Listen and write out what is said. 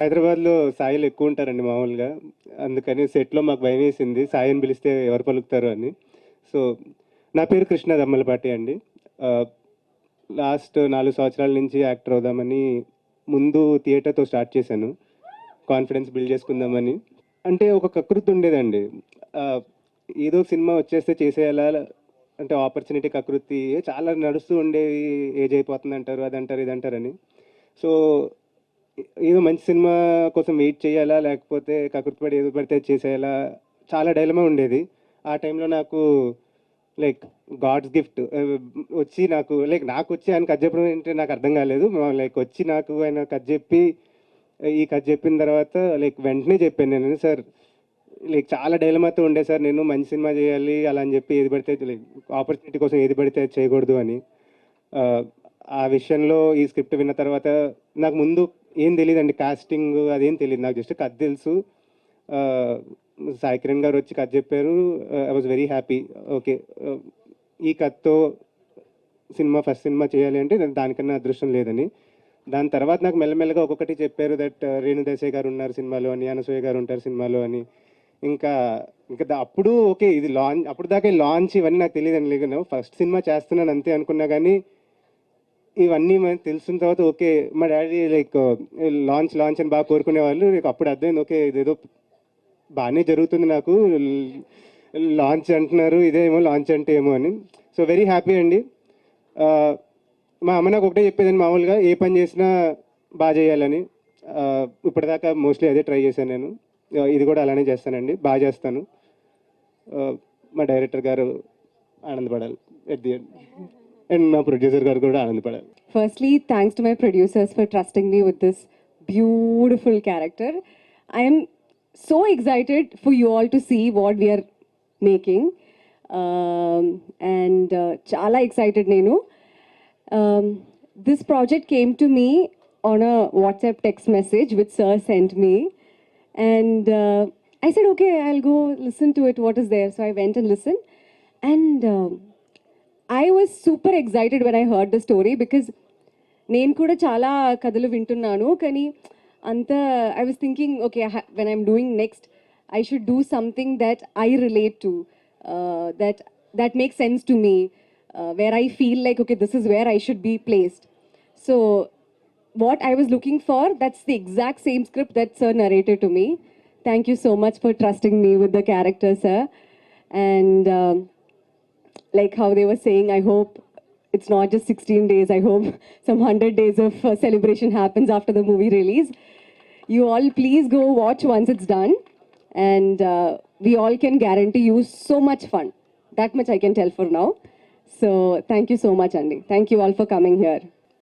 హైదరాబాద్లో సాయిలు ఎక్కువ ఉంటారండి మామూలుగా. అందుకని సెట్‌లో మాకు భయమేసింది. సాయిని పిలిస్తే ఎవరు పలుకుతారు అని. సో, నా పేరు కృష్ణ దమ్మలపాటి అండి. ఆహ్, లాస్ట్ 4 సంవత్సరాల నుంచి యాక్టర్ అవుదామని ముందు థియేటర్‌తో స్టార్ట్ చేశాను. కాన్ఫిడెన్స్ బిల్డ్ చేసుకుందామని. అంటే ఒక కకృతి ఉండేదండి. ఆహ్, ఏదో సినిమా వచ్చేస్తే చేసేయాలా అంటే ఆపర్చునిటీ కకృతి చాలా నడుస్తూ ఉండేవి. ఏజ్ అయిపోతుందంటారు, అదంటారు, ఇదంటారని. సో ఏదో మంచి సినిమా కోసం వెయిట్ చేయాలా? లేకపోతే కకృతిపడి ఏది పడితే అది చేసేయాలా? చాలా డైలమా ఉండేది. ఆ టైంలో నాకు లైక్ గాడ్స్ గిఫ్ట్ వచ్చి నాకొచ్చి ఆయన కథ చెప్పడం ఏంటి నాకు అర్థం కాలేదు. లైక్ వచ్చి నాకు ఆయన కథ చెప్పి, ఈ కథ చెప్పిన తర్వాత వెంటనే చెప్పాను నేను, "సార్ చాలా డైలమాతో ఉండే సార్ నేను. మంచి సినిమా చేయాలి అలా అని చెప్పి ఏది పడితే ఆపర్చునిటీ కోసం ఏది పడితే అది చేయకూడదు" అని. ఆహ్, ఆ విషయంలో ఈ స్క్రిప్ట్ విన్న తర్వాత నాకు ముందు ఏం తెలీదండి. కాస్టింగ్ అదేం తెలీదు. నాకు జస్ట్ కథ తెలుసు. ఆహ్, సాయి కిరణ్ గారు వచ్చి కథ చెప్పారు. I was very happy. Okay. ఈ కథతో ఫస్ట్ సినిమా చేయాలి అంటే దానికన్నా అదృష్టం లేదని. దాని తర్వాత నాకు మెల్లమెల్లగా ఒక్కొక్కటి చెప్పారు దట్ రేణు దేశాయ్ గారు ఉన్నారు సినిమాలో అని, అనసూయ గారు ఉంటారు సినిమాలో అని. ఇంకా ఇంకా అప్పుడు ఓకే ఇది అప్పుడు దాకా లాంచ్ ఇవన్నీ నాకు తెలియదండి. ఫస్ట్ సినిమా చేస్తున్నాను అంతే అనుకున్నా కానీ ఇవన్నీ మనకు తెలిసిన తర్వాత ఓకే మా డాడీ లాంచ్ అని బాగా కోరుకునేవాళ్ళు. అప్పుడు అర్థమైంది ఓకే ఇదేదో బాగానే జరుగుతుంది నాకు. లాంచ్ అంటున్నారు, ఇదేమో లాంచ్ అంటే ఏమో అని. సో వెరీ హ్యాపీ అండి. మా అమ్మ నాకు ఒకటే చెప్పేదండి మామూలుగా ఏ పని చేసినా బాగా చేయాలని. ఇప్పటిదాకా మోస్ట్లీ అదే ట్రై చేశాను నేను. ఇది కూడా అలానే చేస్తానండి, బాగా చేస్తాను. మా డైరెక్టర్ గారు ఆనందపడాలి ఎట్ ది ఎండ్. అండ్ మా ప్రొడ్యూసర్ గారు కూడా ఆనందపడాలి. Firstly, thanks to my producers for trusting me with this beautiful character. I am so excited for you all to see what we are making. And chala excited nenu. This project came to me on a WhatsApp text message which sir sent me. And I said, okay, I'll go listen to it. What is there? So I went and listened. And I was super excited when I heard the story because నేను కూడా చాలా కథలు వింటున్నాను కానీ అంత I was thinking okay when I'm doing next I should do something that I relate to that make sense to me where I feel like okay this is where I should be placed. So what I was looking for, that's the exact same script that sir narrated to me. Thank you so much for trusting me with the character, sir. And like how they were saying, I hope it's not just 16 days. I hope some 100 days of celebration happens after the movie release. You all please go watch once it's done. And we all can guarantee you so much fun. That much I can tell for now. So thank you so much, Andy. Thank you all for coming here.